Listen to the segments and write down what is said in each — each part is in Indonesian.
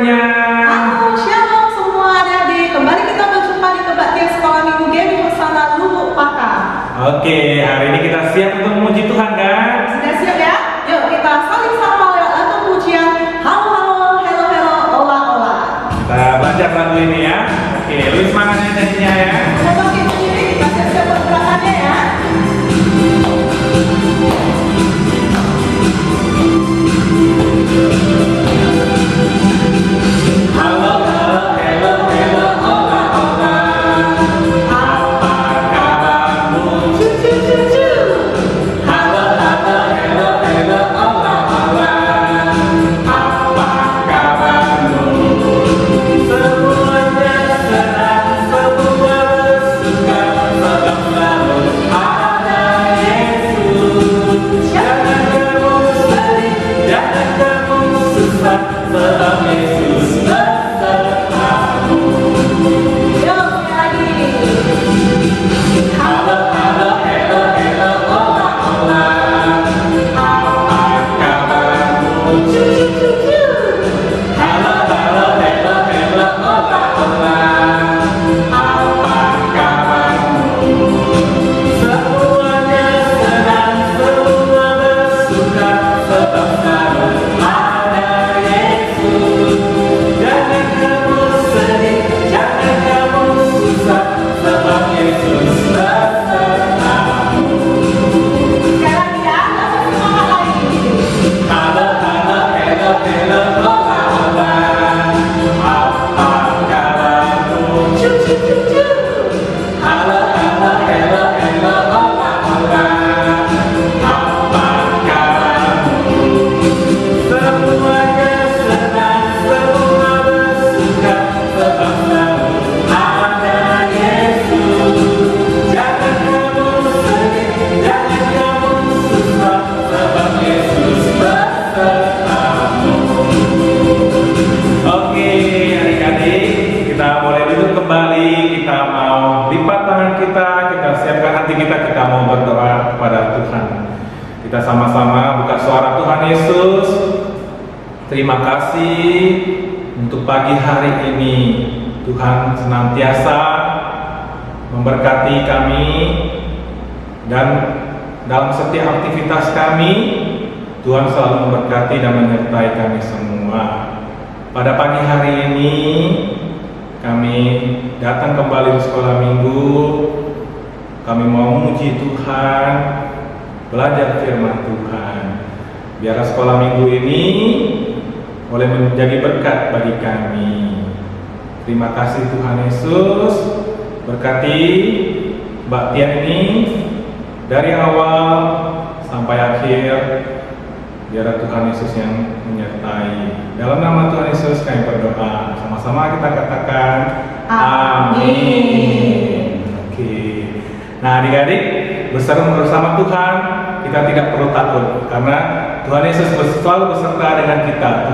semuanya. Halo, shalom semua adik-adik. Kembali kita berjumpa di kebaktian sekolah minggu Gemi bersama Lubuk Pakar. Oke, hari ini kita siap untuk memuji Tuhan kan? Sudah siap ya? Yuk kita saling sapa lewat lagu pujian. Halo, halo, hello, hello, ola, ola. Kita belajar lagu ini ya. Oke, lebih semangatnya nyanyinya ya. Ada bangkit berdiri, kita siap-siap buat gerakannya ya. Halo, halo, hello, hello, ola, ola. Apa kabarmu? Halo, halo, hello, hello, ola, ola. Apa kabarmu? Semuanya senang, semua bersuka, sebab selalu ada Yesus. Jangan kamu sedih, jangan kamu susah, sebab Yesus besertamu. Yuk, lagi. Halo, halo, hello, hello, ola, ola. Apa kabarmu? Halo, halo, hello, hello, ola, ola. Apa kabarmu? Semuanya senang, semua bersuka, sebab selalu ada Yesus. Jangan kamu sedih, jangan kamu susah, sebab Yesus besertamu. Sekali lagi ya, kita semangat lagi. Halo, halo, hello, hello, ola, ola. Apa kabarmu? Halo, halo, hello, hello, ola, ola. Apa kabarmu? Semuanya senang, semua bersuka, sebab selalu ada Yesus. Jangan kamu sedih, jangan kamu susah, sebab Yesus besertamu. Oke, adik-adik, kita boleh duduk kembali. Kita mau lipat tangan kita siapkan hati kita mau berdoa kepada Tuhan. Kita sama-sama buka suara Tuhan Yesus. Terima kasih untuk pagi hari ini. Tuhan senantiasa memberkati kami dan dalam setiap aktivitas kami, Tuhan selalu memberkati dan menyertai kami semua. Pada pagi hari ini, kami datang kembali di sekolah minggu. Kami mau memuji Tuhan, belajar firman Tuhan. Biar sekolah minggu ini boleh menjadi berkat bagi kami. Terima kasih Tuhan Yesus. Berkati baktian ini dari awal sampai akhir. Biar Tuhan Yesus yang menyertai. Dalam nama Tuhan Yesus kami berdoa. Sama-sama kita katakan amin. Oke. Nah adik-adik, bersama Tuhan kita tidak perlu takut karena Tuhan Yesus selalu beserta dengan kita.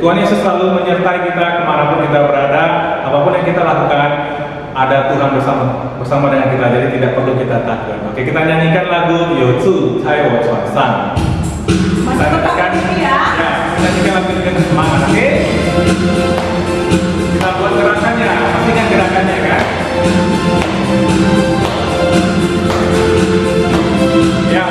Tuhan Yesus selalu menyertai kita kemanapun kita berada, apapun yang kita lakukan, ada Tuhan bersama dengan kita. Jadi tidak perlu kita takut. Oke, kita nyanyikan lagu Youtsu Cai Wo Chuan San. Masih tetap berdiri ya. Ya, kita nyanyikan lagu ini dengan semangat. Oke? Kita buat gerakannya, pastikan gerakannya kan? Ya,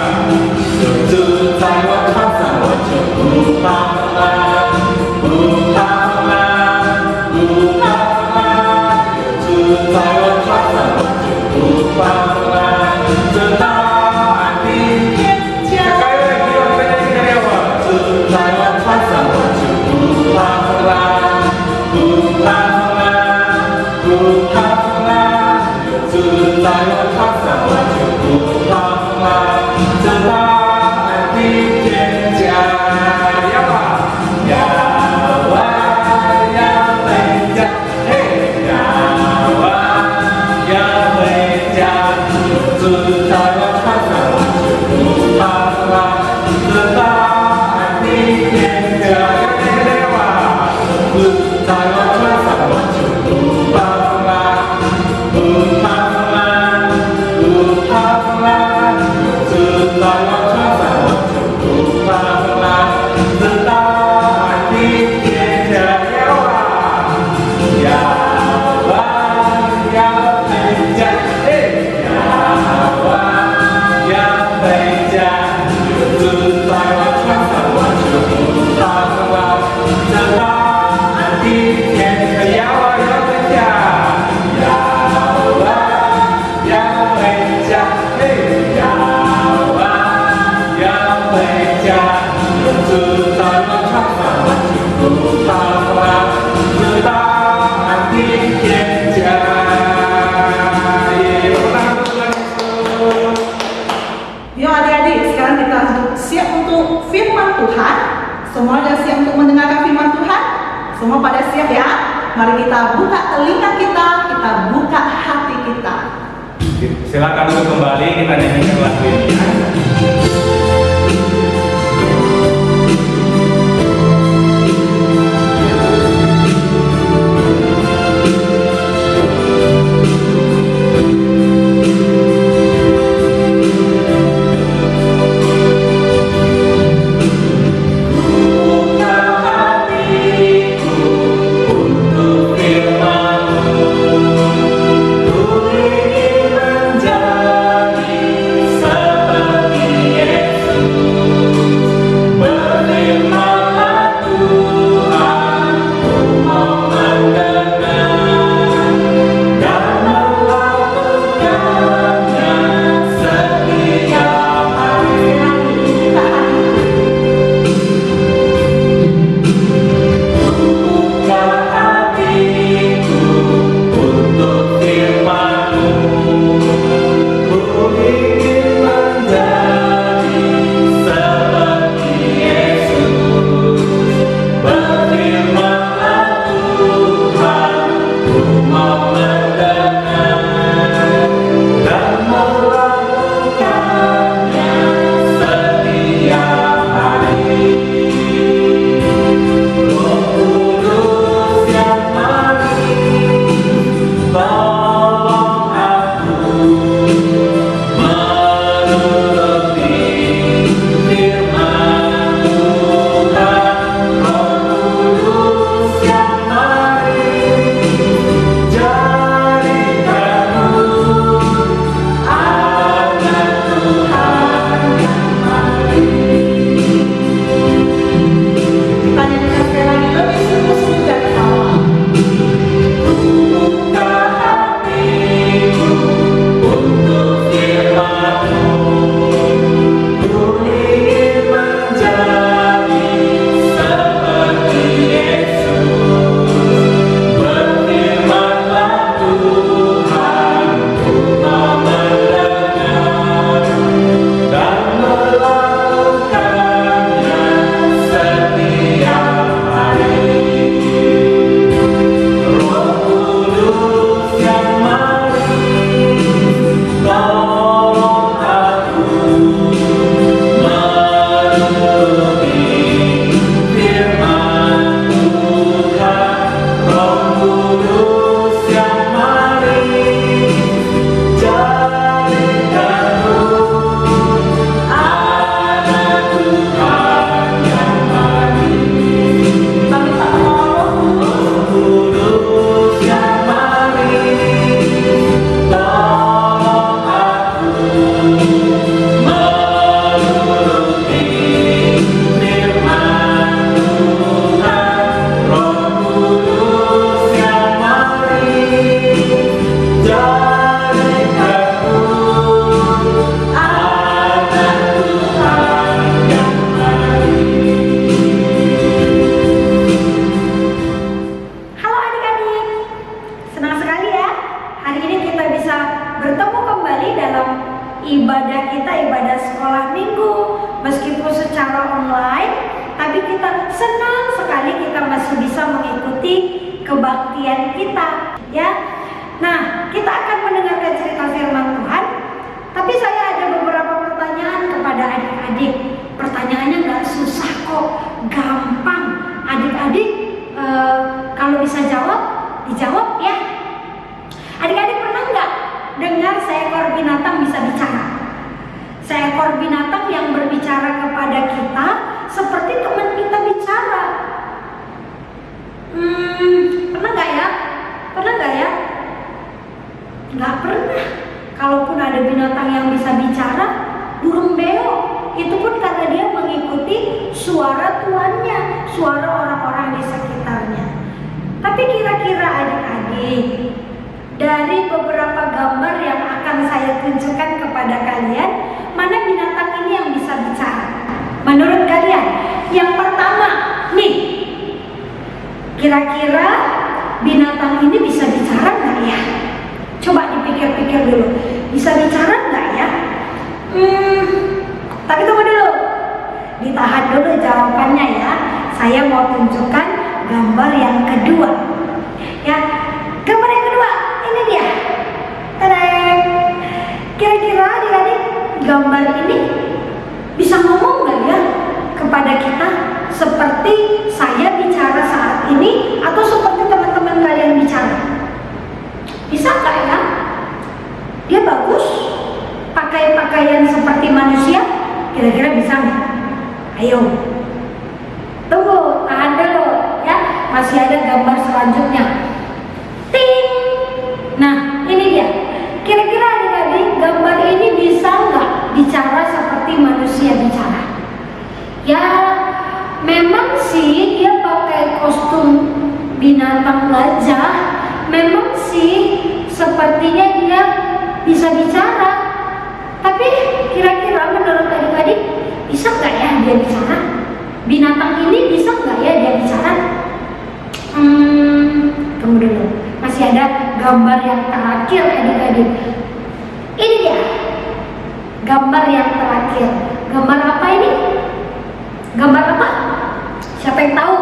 Youtsu Cai Wo Chuan San, wo jiu bu pang lan, bu pang lan, bu pang lan. Youtsu Cai Wo Chuan San, wo jiu bu pang lan, 直到安定天家。sekali lagi kita nyanyi dari awal. 自在我穿上我就不怕啦，不怕啦，不怕啦。自在我穿上我就不怕啦，直到安定天家。要啊，要啊，要回家，嘿，要啊，要回家。自在我穿上我就不怕啦，直到安定天家。要啊，自在我穿上我就不怕啦，不怕啦，不怕啦。自在我穿上我就不怕啦，直到安定天家。要啊。siap ya? Mari kita buka telinga kita buka hati kita. Silakan untuk kembali kita nyanyikan lagu ini. kebaktian kita, ya. Nah, kita akan mendengarkan cerita firman Tuhan, tapi saya ada beberapa pertanyaan kepada adik-adik. Pertanyaannya nggak susah kok, gampang. Adik-adik kalau bisa jawab, dijawab ya. Adik-adik pernah nggak dengar seekor binatang bisa bicara? Seekor binatang yang berbicara kepada kita seperti teman kita bicara. Pernah nggak ya? Pernah nggak ya? Nggak pernah. Kalaupun ada binatang yang bisa bicara, burung beo, itu pun karena dia mengikuti suara tuannya, suara orang-orang di sekitarnya. Tapi kira-kira adik-adik, dari beberapa gambar yang akan saya tunjukkan kepada kalian, mana binatang ini yang bisa bicara? Menurut kalian, yang pertama, nih, kira-kira binatang ini bisa bicara nggak ya? Coba dipikir-pikir dulu, bisa bicara nggak ya? Tapi tunggu dulu, ditahan dulu jawabannya ya. Saya mau tunjukkan gambar yang kedua. Ya, gambar yang kedua ini dia. Tadang. Kira-kira adik-adik gambar ini bisa ngomong nggak ya kepada kita seperti saya bicara saat ini atau seperti teman-teman kalian bicara? Bisa nggak ya? Dia bagus, pakai pakaian seperti manusia, kira-kira bisa nggak? Ayo, tunggu, tahan dulu ya, masih ada gambar selanjutnya. Ting. Nah, ini dia. Kira-kira adik-adik gambar ini bisa nggak bicara seperti manusia bicara? Ya, memang sih dia pakai kostum binatang gajah. Memang sih sepertinya dia bisa bicara. Tapi kira-kira menurut adik-adik bisa nggak ya dia bicara? Binatang ini bisa nggak ya dia bicara? Tunggu dulu. Masih ada gambar yang terakhir adik-adik. Ini dia. Gambar yang terakhir. Gambar apa ini? Gambar apa? Siapa yang tahu?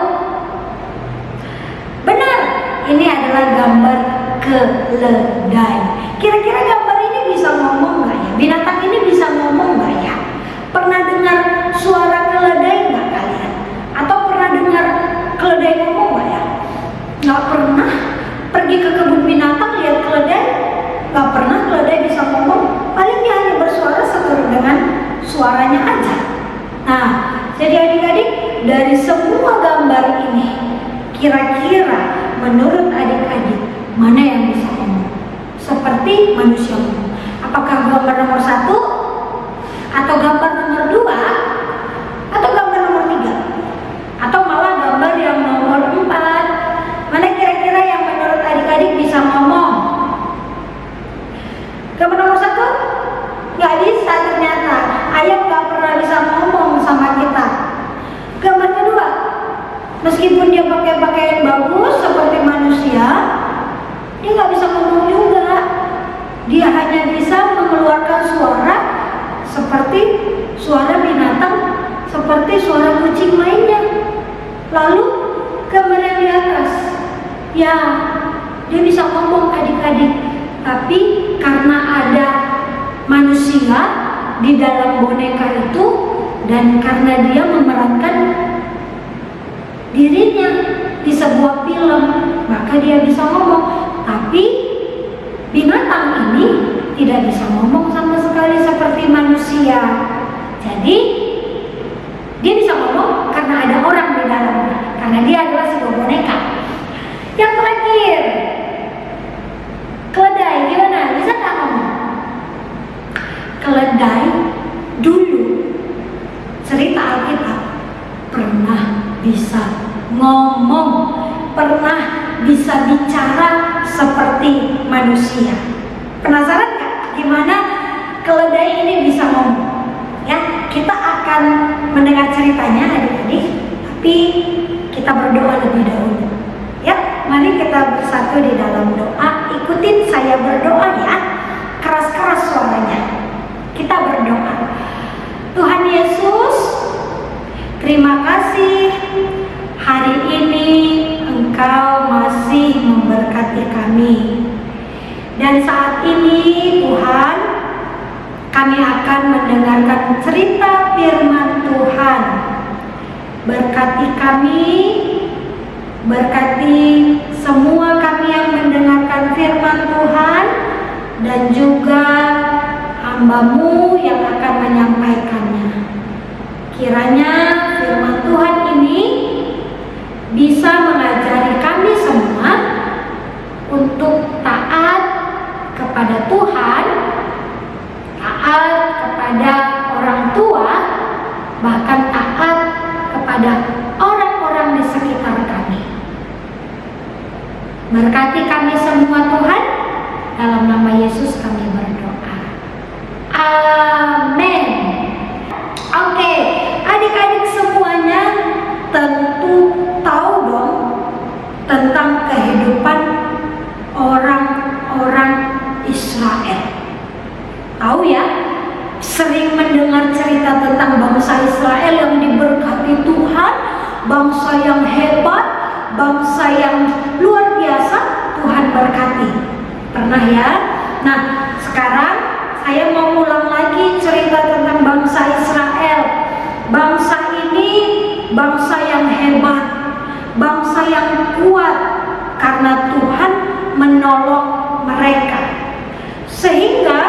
Benar. Ini adalah gambar keledai. Kira-kira gambar ini bisa ngomong nggak ya? Binatang ini bisa ngomong nggak ya? Pernah dengar suara keledai nggak kalian? Atau pernah dengar keledai ngomong nggak ya? Nggak pernah. Pergi ke kebun binatang lihat keledai, nggak pernah keledai bisa ngomong. Paling dia hanya bersuara seturut dengan suaranya aja. Nah, jadi adik-adik dari semua gambar ini, kira-kira menurut adik-adik mana yang bisa ngomong seperti manusia ngomong? Apakah gambar nomor 1 atau gambar nomor 2 atau gambar nomor 3 atau malah gambar yang nomor 4? Mana kira-kira yang menurut adik-adik bisa ngomong? Gambar nomor 1 nggak bisa ternyata. Ayam nggak pernah bisa ngomong sama kita. Gambar kedua, meskipun dia pakai pakaian bagus seperti manusia, dia nggak bisa ngomong juga. Dia hanya bisa mengeluarkan suara seperti suara binatang, seperti suara kucing lainnya. Lalu gambar yang di atas, ya dia bisa ngomong adik-adik, tapi karena ada manusia di dalam boneka itu dan karena dia memerankan dirinya di sebuah film, maka dia bisa ngomong. Tapi binatang ini tidak bisa ngomong sama sekali seperti manusia. Jadi dia bisa ngomong karena ada orang di dalamnya, karena dia adalah sebuah boneka. Yang terakhir, keledai gimana? Bisa nggak ngomong? Keledai dulu cerita Alkitab pernah bisa ngomong, pernah bisa bicara seperti manusia. Penasaran nggak gimana keledai ini bisa ngomong? Ya, kita akan mendengar ceritanya adik-adik, tapi kita berdoa lebih dahulu. Ya, mari kita bersatu di dalam doa. Ikutin saya berdoa ya, keras-keras suaranya. Kita berdoa. Tuhan Yesus, terima kasih hari ini Engkau masih memberkati kami. Dan saat ini Tuhan, kami akan mendengarkan cerita firman Tuhan. Berkati kami, berkati semua kami yang mendengarkan firman Tuhan, dan juga hamba-Mu yang akan menyampaikannya. Kiranya firman Tuhan ini bisa mengajari kami semua untuk taat kepada Tuhan, taat kepada orang tua, bahkan taat kepada orang-orang di sekitar kami. Berkati kami semua Tuhan, dalam nama Yesus kami berdoa. Amin. Oke, adik-adik semuanya tentu tahu dong tentang kehidupan orang-orang Israel. Tahu ya, sering mendengar cerita tentang bangsa Israel yang diberkati Tuhan, bangsa yang hebat, bangsa yang luar biasa. Tuhan berkati. Pernah ya? Nah, sekarang saya mau ulang lagi cerita tentang bangsa Israel. Bangsa ini bangsa yang hebat, bangsa yang kuat, karena Tuhan menolong mereka. Sehingga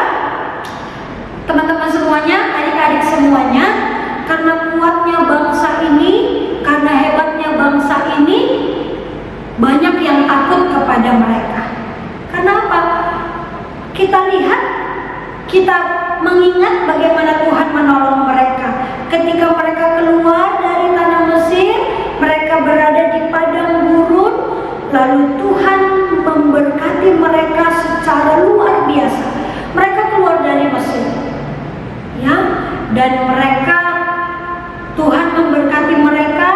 teman-teman semuanya, adik-adik semuanya, karena kuatnya bangsa ini, karena hebatnya bangsa ini, banyak yang takut kepada mereka. Kenapa? Kita lihat, kita mengingat bagaimana Tuhan menolong mereka. Ketika mereka keluar dari tanah Mesir, mereka berada di padang gurun, lalu Tuhan memberkati mereka secara luar biasa. Mereka keluar dari Mesir, ya, dan mereka, Tuhan memberkati mereka.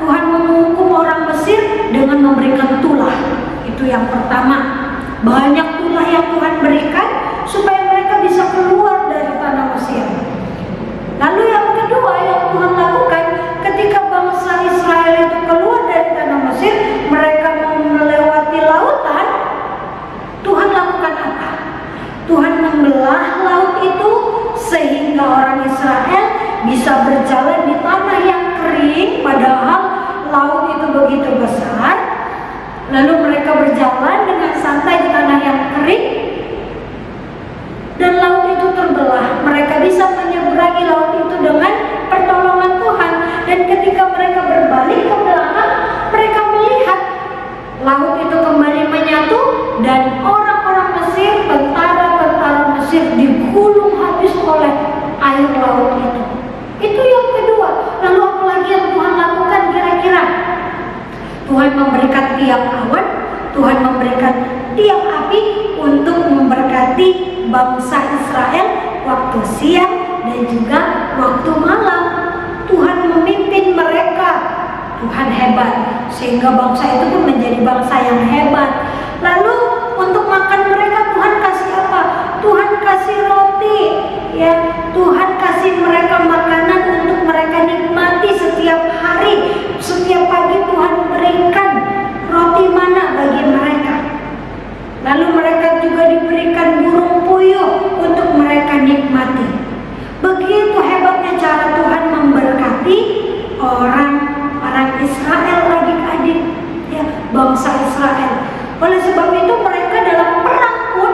Tuhan menghukum orang Mesir dengan memberikan tulah. Itu yang pertama. Banyak tulah yang Tuhan berikan supaya mereka bisa keluar dari tanah Mesir. Lalu yang kedua yang Tuhan lakukan, ketika bangsa Israel itu keluar dari tanah Mesir, mereka melewati lautan. Tuhan lakukan apa? Tuhan membelah laut itu sehingga orang Israel bisa berjalan di tanah yang kering, padahal laut itu begitu besar. Lalu mereka berjalan dengan santai di tanah yang kering, dan laut itu terbelah. Mereka bisa menyeberangi laut itu dengan pertolongan Tuhan. Dan ketika mereka berbalik ke belakang, mereka melihat laut itu kembali menyatu, dan orang-orang Mesir, tentara-tentara Mesir digulung habis oleh air laut itu. Itu yang kedua. Lalu apa lagi yang Tuhan lakukan kira-kira? Tuhan memberikan tiang awan, Tuhan memberikan tiang api untuk memberkati bangsa Israel waktu siang dan juga waktu malam. Tuhan memimpin mereka. Tuhan hebat, sehingga bangsa itu pun menjadi bangsa yang hebat. Lalu untuk makan mereka Tuhan kasih apa? Tuhan kasih roti, ya. Tuhan kasih mereka makanan untuk mereka nikmati setiap hari. Setiap pagi Tuhan berikan roti mana bagi mereka. Lalu mereka juga diberikan burung puyuh untuk mereka nikmati. Begitu hebatnya cara Tuhan memberkati orang Israel, adik-adik, ya, bangsa Israel. Oleh sebab itu mereka dalam perang pun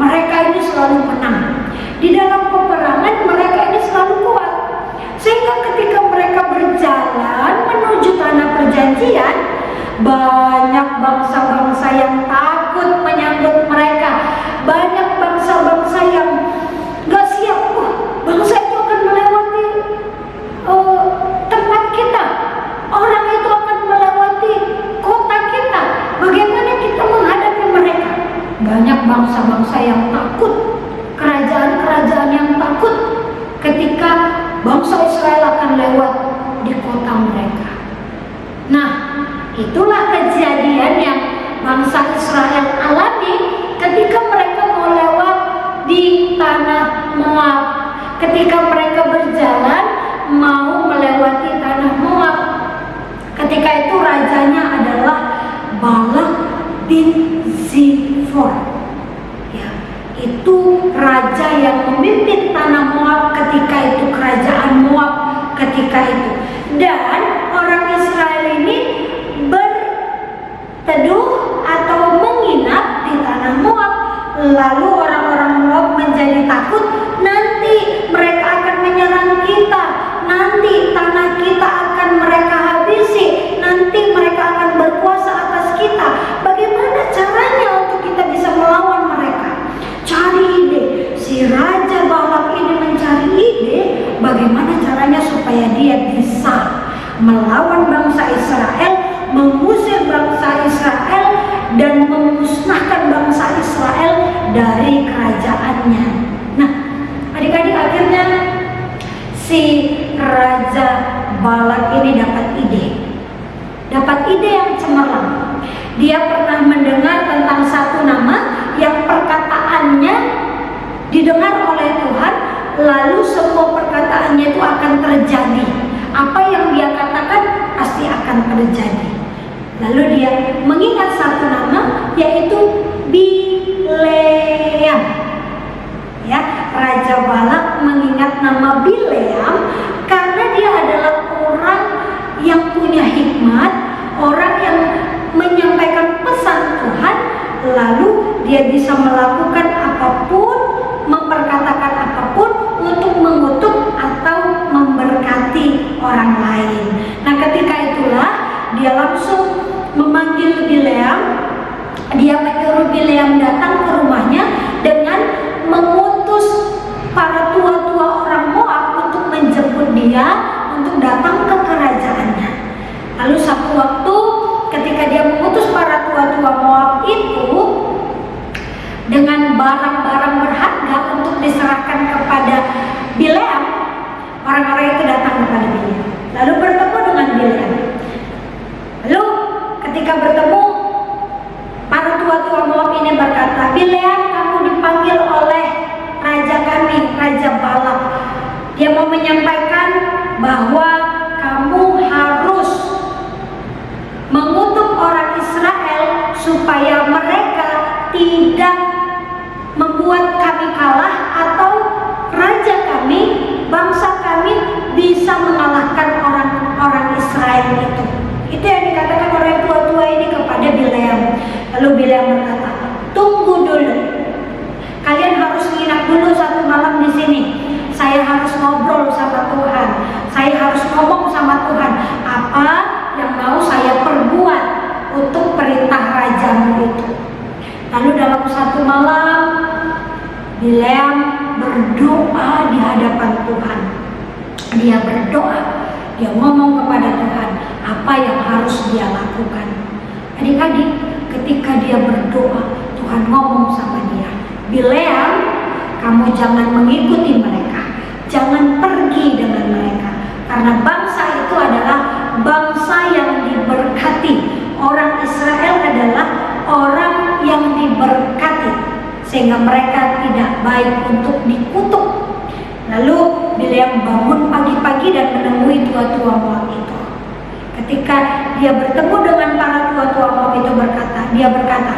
mereka ini selalu menang. Di dalam peperangan mereka ini selalu kuat. Sehingga ketika mereka berjalan menuju tanah perjanjian, banyak bangsa-bangsa yang takut menyambut mereka. Banyak bangsa-bangsa yang gak siap. Wah, bangsa itu akan melewati tempat kita. Orang itu akan melewati kota kita. Bagaimana kita menghadapi mereka? Banyak bangsa-bangsa yang takut. Kerajaan-kerajaan yang takut ketika bangsa Israel akan lewat di kota mereka. Nah, itulah kejadian yang bangsa Israel alami ketika mereka mau lewat di tanah Moab. Ketika mereka berjalan mau melewati tanah Moab, ketika itu rajanya adalah Balak bin Zifor. Ya, itu raja yang memimpin tanah Moab ketika itu, kerajaan Moab ketika itu. Dan orang Israel ini berteduh atau menginap di tanah Moab. Lalu orang-orang Moab menjadi takut, nanti mereka akan menyerang kita, nanti tanah kita akan mereka habisi, nanti mereka akan berkuasa atas kita. Bagaimana caranya untuk kita bisa melawan mereka? Cari ide. Si Raja Balak ini mencari ide bagaimana caranya supaya dia bisa melawan bangsa Israel, mengusir bangsa Israel, dan memusnahkan bangsa Israel dari kerajaannya. Nah, adik-adik, akhirnya si Raja Balak ini dapat ide yang cemerlang. Dia pernah mendengar tentang satu nama yang perkataannya didengar oleh Tuhan, lalu semua perkataannya itu akan terjadi. Apa yang dia katakan pasti akan terjadi. Lalu dia mengingat satu nama, yaitu Bileam. Ya, Raja Balak mengingat nama Bileam karena dia adalah orang yang punya hikmat, orang yang menyampaikan pesan Tuhan, lalu dia bisa melakukan apapun, memperkatakan apapun untuk mengutuk atau memberkati orang lain. Nah, ketika itulah dia langsung memanggil Bileam. Dia menyuruh Bileam datang ke rumahnya dengan mengutus para tua-tua orang Moab untuk menjemput dia untuk datang ke kerajaannya. Lalu satu waktu ketika dia mengutus para tua-tua Moab itu dengan barang-barang berharga untuk diserahkan kepada Bileam, orang-orang itu datang kepada Bileam lalu bertemu dengan Bileam. Lalu ketika bertemu, para tua-tua Moab ini berkata, Bileam, kamu dipanggil oleh raja kami, Raja Balak. Dia mau menyampaikan bahwa kamu harus mengutuk orang Israel supaya mereka tidak membuat kami kalah atau raja kami, bangsa kami bisa mengalahkan orang-orang Israel itu. Itu yang dikatakan oleh tua-tua ini kepada Bileam. Lalu Bileam berkata, tunggu dulu. Kalian harus nginap dulu satu malam di sini. Saya harus ngobrol sama Tuhan. Saya harus ngomong sama Tuhan. Apa yang mau saya perbuat untuk perintah rajamu itu. Lalu dalam satu malam, Bileam berdoa di hadapan Tuhan. Dia berdoa. Dia ngomong kepada Tuhan apa yang harus dia lakukan. Adik-adik, ketika dia berdoa, Tuhan ngomong sama dia, Bileam, kamu jangan mengikuti mereka, jangan pergi dengan mereka, karena bangsa itu adalah bangsa yang diberkati. Orang Israel adalah orang yang diberkati, sehingga mereka tidak baik untuk dikutuk. Lalu Bileam bangun pagi-pagi dan menemui tua-tua Moab itu. Ketika dia bertemu dengan para tua-tua Moab itu dia berkata,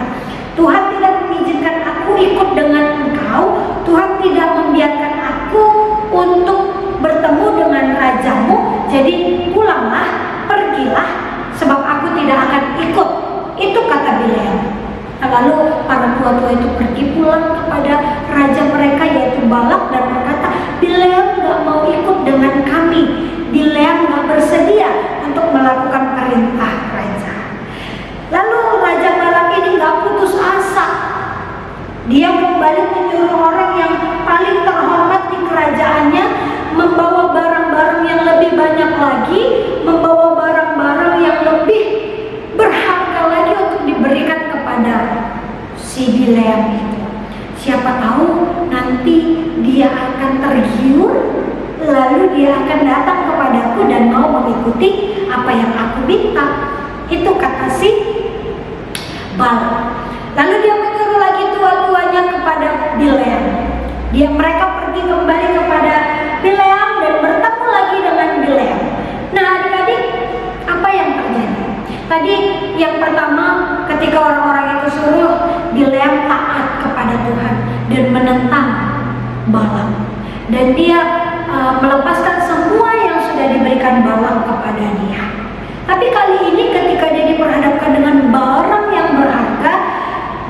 Tuhan tidak mengizinkan aku ikut dengan engkau, Tuhan tidak membiarkan aku untuk bertemu dengan rajamu, jadi pulanglah, pergilah, sebab aku tidak akan ikut. Itu kata Bileam. Lalu para tua-tua itu pergi pulang kepada raja mereka yaitu Balak dan berkata, Bileam gak mau ikut dengan kami. Bileam gak bersedia untuk melakukan perintah raja. Lalu Raja Balak ini gak putus asa. Dia kembali menyuruh orang yang paling terhormat di kerajaannya membawa barang-barang yang lebih banyak lagi, membawa barang-barang yang lebih berharga lagi untuk diberikan kepada si Bileam itu. Siapa tahu nanti dia akan tergiur, lalu dia akan datang kepadaku dan mau mengikuti apa yang aku minta. Itu kata si Balak. Lalu dia menyuruh lagi tua-tuanya kepada Bileam. Mereka pergi kembali kepada Bileam dan bertemu lagi dengan Bileam. Nah, adik-adik, apa yang terjadi? Tadi yang pertama, ketika orang-orang itu suruh, Bileam taat kepada Tuhan dan menentang Balak. Dan dia melepaskan semua yang sudah diberikan Balak kepada dia. Tapi kali ini ketika dia diperhadapkan dengan barang yang berharga,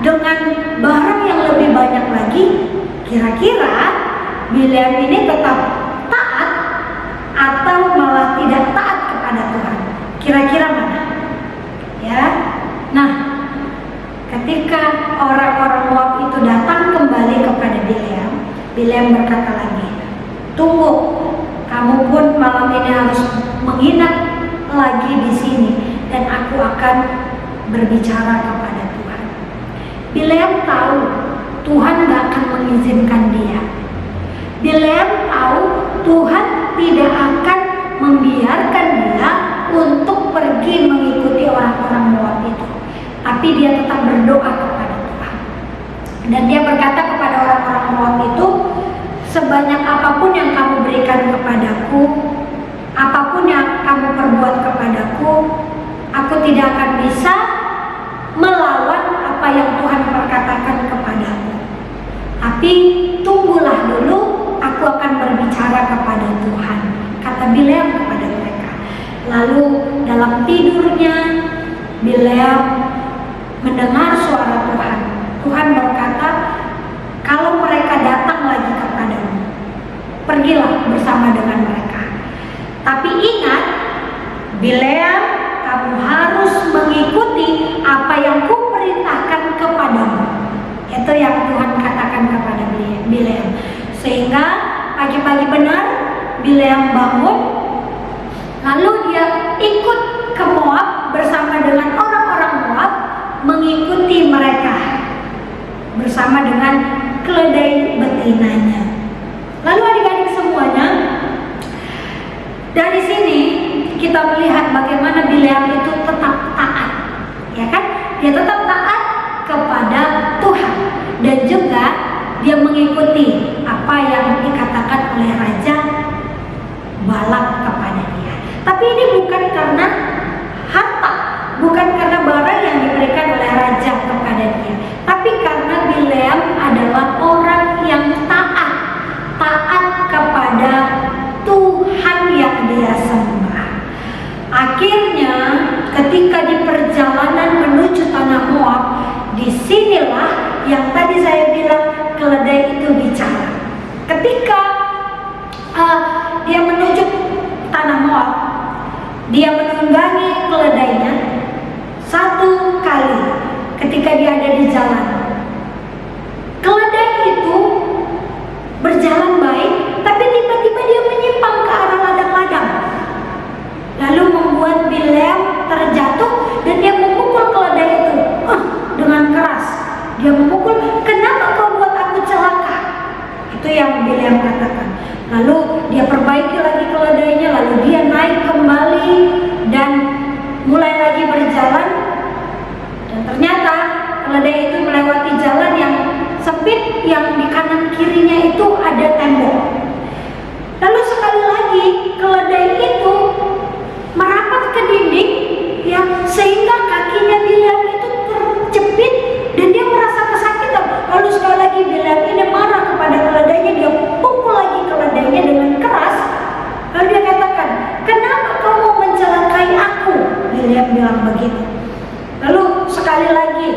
dengan barang yang lebih banyak lagi, kira-kira Bileam ini tetap taat atau malah tidak taat kepada Tuhan? Kira-kira mana? Ya, nah, ketika orang-orang Moab itu datang kembali kepada Bileam, Bileam berkata lagi, tunggu, kamu pun malam ini harus menginap lagi di sini dan aku akan berbicara kepada Tuhan. Bileam tahu Tuhan gak akan mengizinkan dia. Bileam tahu Tuhan tidak akan membiarkan dia untuk pergi mengikuti orang-orang Moab itu. Tapi dia tetap berdoa kepada Tuhan. Dan dia berkata kepada orang-orang Moab itu, sebanyak apapun yang kamu berikan kepadaku, apapun yang kamu perbuat kepadaku, aku tidak akan bisa melawan apa yang Tuhan perkatakan kepadamu. Tapi tunggulah dulu, aku akan berbicara kepada Tuhan, kata Bileam kepada mereka. Lalu dalam tidurnya Bileam mendengar suara Tuhan. Tuhan berkata, kalau mereka datang lagi kepadamu, pergilah bersama dengan mereka. Tapi ingat, Bileam, kamu harus mengikuti apa yang kuperintahkan kepadamu. Itu yang Tuhan katakan kepada Bileam. Sehingga pagi-pagi benar Bileam bangun, lalu dia ikut ke Moab bersama dengan orang-orang Moab, mengikuti mereka bersama dengan keledai betinanya. Lalu adik-adik semuanya, dari sini kita melihat bagaimana Bileam itu tetap taat, ya kan? Dia tetap taat kepada Tuhan dan juga dia mengikuti apa yang dikatakan oleh Raja Balak kepada dia. Tapi ini bukan karena harta, bukan karena barang yang diberikan oleh raja kepada dia, tapi karena Bileam adalah orang yang taat kepada Tuhan yang dia sembah. Akhirnya ketika di perjalanan menuju tanah Moab, disinilah yang tadi saya bilang keledai itu bicara. Ketika dia menuju tanah Moab, dia menunggangi keledainya satu kali ketika dia ada di jalan. Keledai itu berjalan baik, tapi tiba-tiba dia menyimpang ke arah ladang-ladang, lalu membuat Bileam terjatuh dan dia memukul keledai itu dengan keras. Dia memukul, kenapa kau buat aku celaka? Itu yang Bileam katakan. Lalu dia perbaiki lagi keledainya, lalu dia naik kembali dan mulai lagi berjalan. Dan ternyata keledai itu melewati jalan yang sempit, yang di kanan kirinya itu ada tembok. Lalu sekali lagi keledai itu merapat ke dinding, ya, sehingga kakinya Bileam itu terjepit dan dia merasa kesakitan. Lalu sekali lagi Bileam ini marah kepada keledainya, dia pukul lagi keledainya dengan keras. Lalu dia katakan, kenapa kau mau mencelakai aku? Bileam bilang begitu. Lalu sekali lagi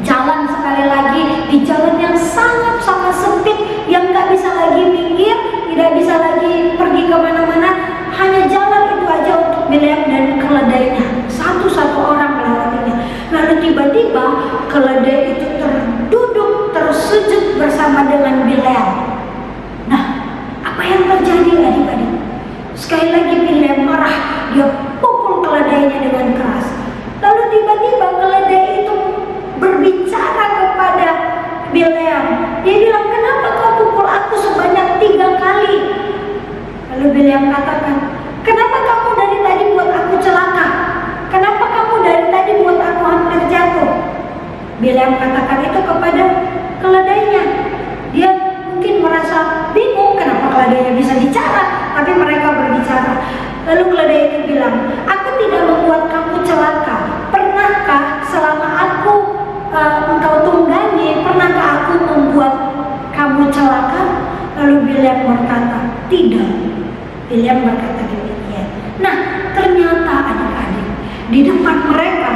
jalan, sekali lagi di jalan yang sangat-sangat sempit, yang gak bisa lagi minggir, tidak bisa lagi pergi kemana-mana, hanya jalan itu aja untuk Bileam dan keledainya, satu-satu orang melewatinya. Lalu tiba-tiba keledai itu terduduk, tersujud bersama dengan Bileam. Nah, apa yang terjadi adik-adik? Sekali lagi Bileam marah, dia pukul keledainya dengan keras. Lalu tiba-tiba keledai itu berbicara kepada Bileam. Dia bilang, kenapa kau pukul aku sebanyak 3 kali? Lalu Bileam katakan, kenapa kamu dari tadi buat aku celaka? Kenapa kamu dari tadi buat aku hampir jatuh? Bileam katakan itu kepada keledainya. Dia mungkin merasa bingung kenapa keledainya bisa bicara, tapi mereka berbicara. Lalu keledai itu bilang, aku tidak membuat kamu celaka. Pernahkah selama engkau tunggangi, pernahkah aku membuat kamu celaka? Lalu Bileam berkata, tidak. Bileam berkata demikian. Nah, ternyata adik-adik, di depan mereka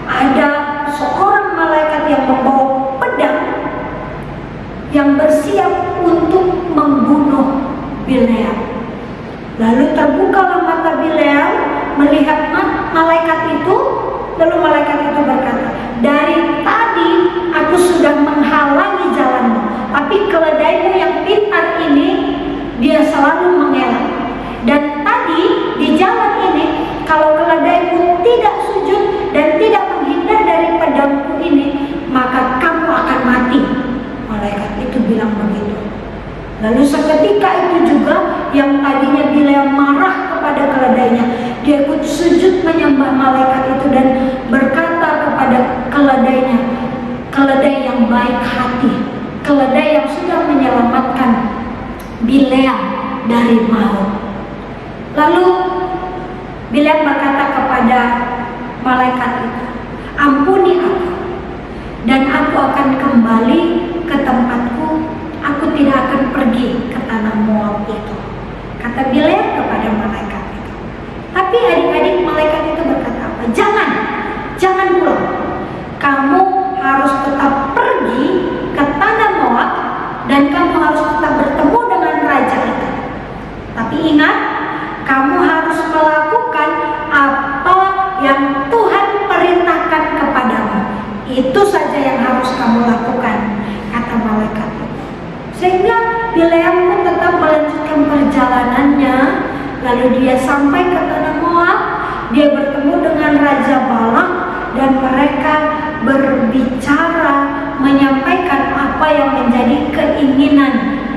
ada seorang malaikat yang membawa pedang yang bersiap untuk membunuh Bileam. Lalu terbukalah mata Bileam melihat malaikat itu. Lalu malaikat itu berkata, dari tadi aku sudah menghalangi jalanmu, tapi keledaimu yang pintar ini dia selalu mengelak. Dan tadi di jalan ini, kalau keledaimu tidak sujud dan tidak menghindar dari pedangku ini, maka kamu akan mati. Malaikat itu bilang begitu. Lalu seketika itu juga yang tadinya Bileam marah kepada keledainya, dia ikut sujud menyembah malaikat itu dan berkata kepada keledainya, keledai yang baik hati, keledai yang sudah menyelamatkan Bileam dari maut. Lalu Bileam berkata kepada malaikat itu, "Ampuni aku, dan aku akan kembali ke tempatku. Aku tidak akan pergi ke tanah Moab itu," kata Bileam kepada malaikat itu. Tapi adik-adik, malaikat itu berkata apa? Jangan pulang. Kamu harus tetap pergi ke tanah Moab dan kamu harus tetap bertemu dengan raja itu. Tapi ingat, kamu harus melakukan apa yang Tuhan perintahkan kepadamu. Itu saja yang harus kamu lakukan, kata malaikat itu. Sehingga Bileam pun tetap melanjutkan perjalanannya. Lalu dia sampai ke tanah Moab. Dia bertemu dengan Raja Balak dan mereka berbicara, menyampaikan apa yang menjadi keinginan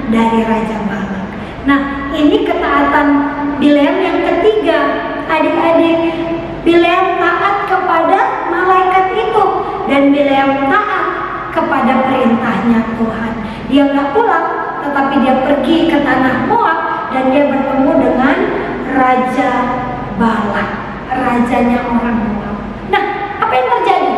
dari Raja Balak. Nah, ini ketaatan Bileam yang ketiga, adik-adik. Bileam taat kepada malaikat itu dan Bileam taat kepada perintahnya Tuhan. Dia nggak pulang, tetapi dia pergi ke tanah Moab dan dia bertemu dengan Raja Balak, rajanya orang Moab. Nah, apa yang terjadi?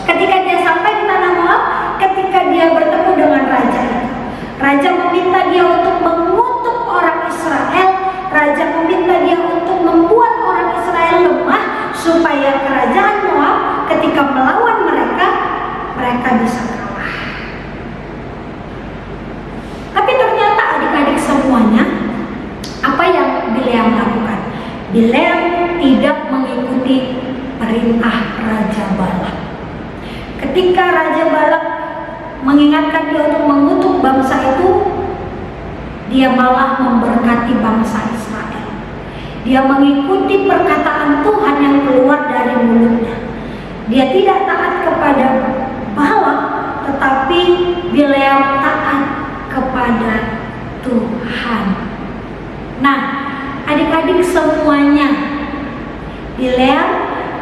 Ketika dia sampai di tanah Moab, ketika dia bertemu dengan raja itu, raja meminta dia untuk mengutuk orang Israel. Raja meminta dia untuk membuat orang Israel lemah supaya kerajaan Moab ketika melawan mereka bisa kalah. Tapi ternyata adik-adik semuanya, apa yang Bileam lakukan? Bileam tidak mengikuti perintah Raja Balak. Ketika Raja Balak mengingatkan dia untuk mengutuk bangsa itu, dia malah memberkati bangsa Israel. Dia mengikuti perkataan Tuhan yang keluar dari mulutnya. Dia tidak taat kepada Balak, tetapi Bileam taat kepada Tuhan. Nah, adik-adik semuanya, Bileam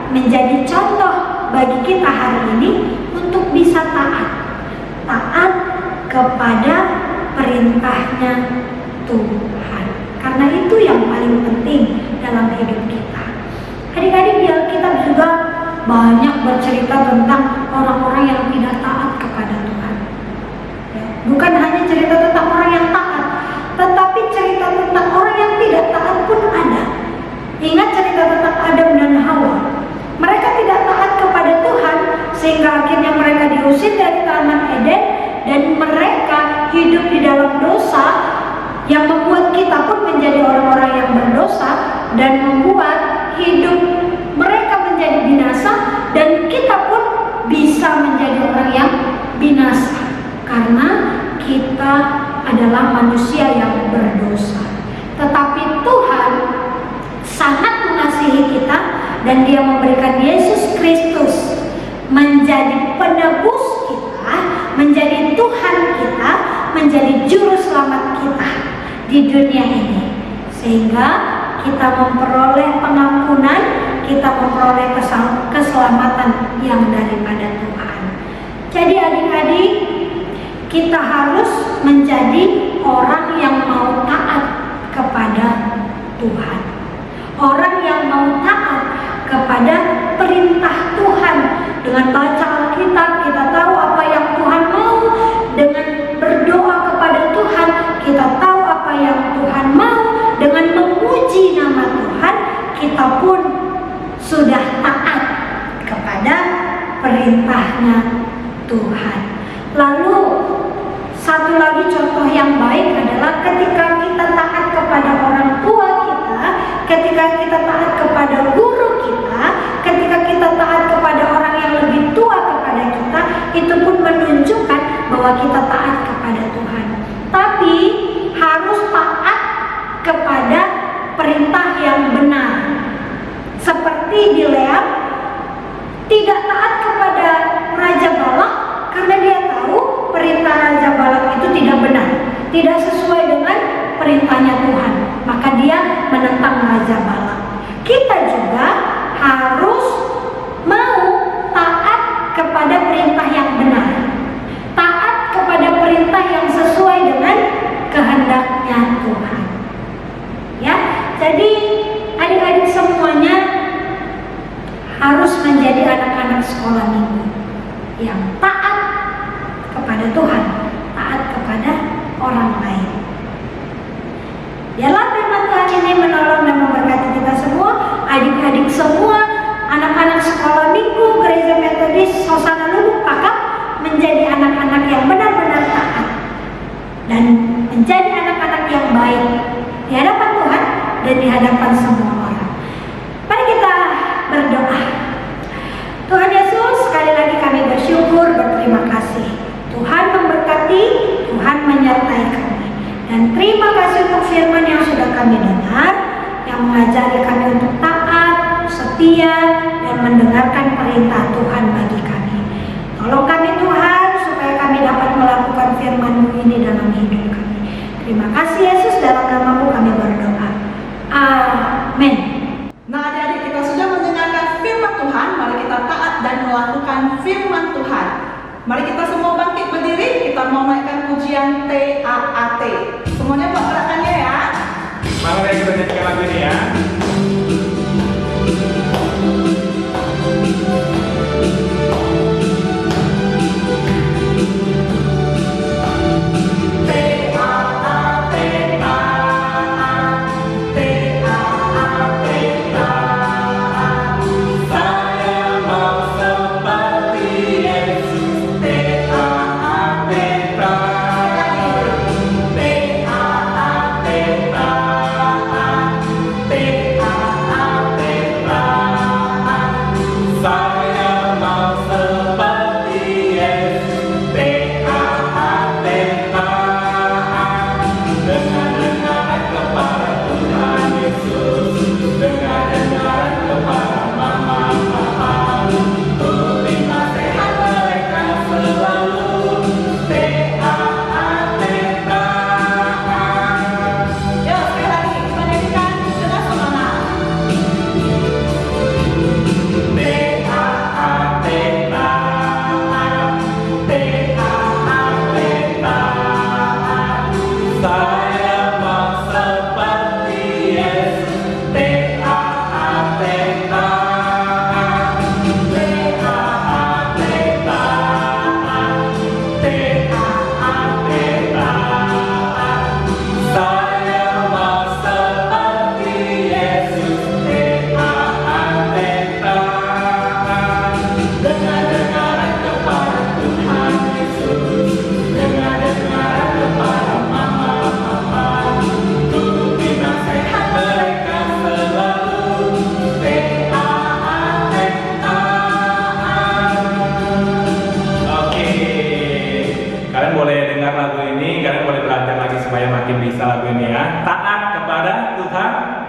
menjadi contoh bagi kita hari ini untuk bisa taat kepada perintahnya Tuhan. Karena itu yang paling penting dalam hidup kita. Adik-adik, di Alkitab juga banyak bercerita tentang orang-orang yang tidak taat kepada Tuhan. Ya, bukan hanya cerita tentang orang yang taat, tetapi cerita tentang orang yang tidak taat pun ada. Ingat cerita tentang Adam dan Hawa. Mereka tidak taat kepada Tuhan sehingga akhirnya mereka diusir dari Taman Eden dan mereka hidup di dalam dosa yang membuat kita pun menjadi orang-orang yang berdosa dan membuat hidup mereka menjadi binasa dan kita pun bisa menjadi orang yang binasa karena kita adalah manusia yang berdosa. Tetapi Tuhan sangat mengasihi kita dan Dia memberikan Yesus Kristus menjadi penebus kita, menjadi Tuhan kita, menjadi juru selamat kita di dunia ini, sehingga kita memperoleh pengampunan, kita memperoleh keselamatan yang daripada Tuhan. Jadi adik-adik, kita harus menjadi orang yang mau taat kepada Tuhan, orang yang mau taat kepada perintah Tuhan. Dengan baca Alkitab kita tahu apa yang Tuhan mau, dengan berdoa kepada Tuhan kita tahu apa yang Tuhan mau, dengan memuji nama Tuhan kita pun sudah taat kepada perintahnya Tuhan. Lalu satu lagi contoh yang baik adalah ketika kita taat kepada orang tua kita, ketika kita taat kepada guru kita, ketika kita taat kepada orang yang lebih tua kepada kita, itu pun menunjukkan bahwa kita taat kepada Tuhan. Tapi harus taat kepada perintah yang benar. Seperti Bileam tidak taat kepada Raja Balak karena dia tahu perintah Raja Balak itu tidak benar, tidak sesuai dengan perintahnya Tuhan. Maka dia menentang Raja Balak. Kita juga harus mau taat kepada perintah yang benar, taat kepada perintah yang sesuai dengan kehendaknya Tuhan. Ya, jadi adik-adik yang taat kepada Tuhan, taat kepada orang lain. Biarlah firman Tuhan ini menolong dan memberkati kita semua, adik-adik semua, anak-anak sekolah minggu Gereja Metodis Hosana Lubuk Pakam, menjadi anak-anak yang benar-benar taat dan menjadi anak-anak yang baik di hadapan Tuhan dan di hadapan semua orang. Mari kita berdoa. Tuhan Yesus, sekali lagi kami bersyukur, berterima kasih. Tuhan memberkati, Tuhan menyertai kami. Dan terima kasih untuk firman yang sudah kami dengar, yang mengajari kami untuk taat, setia, dan mendengarkan perintah Tuhan bagi kami. Tolong kami Tuhan, supaya kami dapat melakukan firman-Mu ini dalam hidup kami. Terima kasih Yesus, dalam nama-Mu kami berdoa. Amin. Nah, adik-adik, kita sudah mendengarkan firman Tuhan. Mari kita taat dan melakukan firman Tuhan. Mari kita semua bangkit berdiri. Kita mau naikkan pujian TAAT. Semuanya buat gerakannya ya. Mari kita nyanyikan lagu ini ya.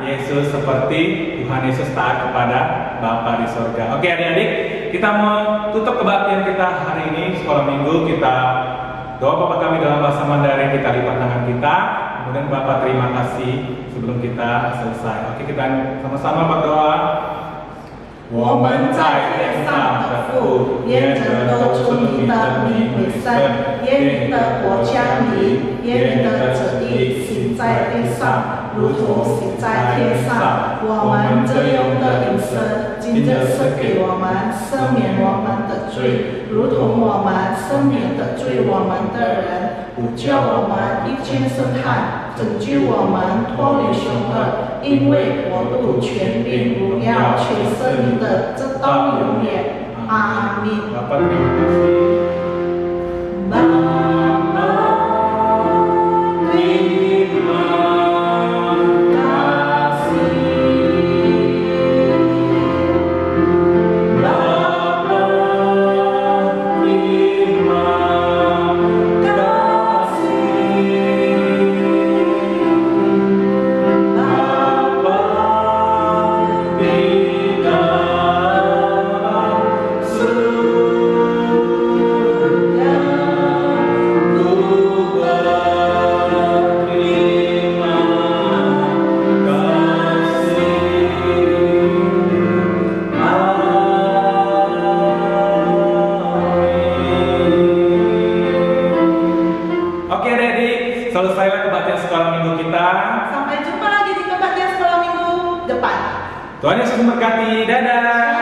Yesus seperti Tuhan Yesus taat kepada Bapa di surga. Oke adik-adik, kita mau tutup kebaktian kita hari ini sekolah minggu. Kita doa Bapa kami dalam bahasa Mandarin, kita lipat tangan kita. Kemudian Bapa terima kasih sebelum kita selesai. Oke, kita sama-sama berdoa. 我们在天上的父，愿人都出你的名为圣，愿你的国降临，愿你的旨意行在地上，如同行在天上。我们这用的饮食，今日赐给我们，赦免我们的罪，如同我们赦免得罪我们的人，不叫我们遇见试探，拯救我们脱离凶恶。因为国度、权柄、荣耀，全是你的，直到永远。阿门。 Bapak terima kasih. Bapa, terima kasih. Bapa, terima kasih. Bapa di dalam surga, ku berterima kasih. Oke adik-adik, selesailah kebaktian sekolah minggu kita. Sampai jumpa lagi di kebaktian sekolah minggu depan. Tuhan Yesus memberkati. Dadah.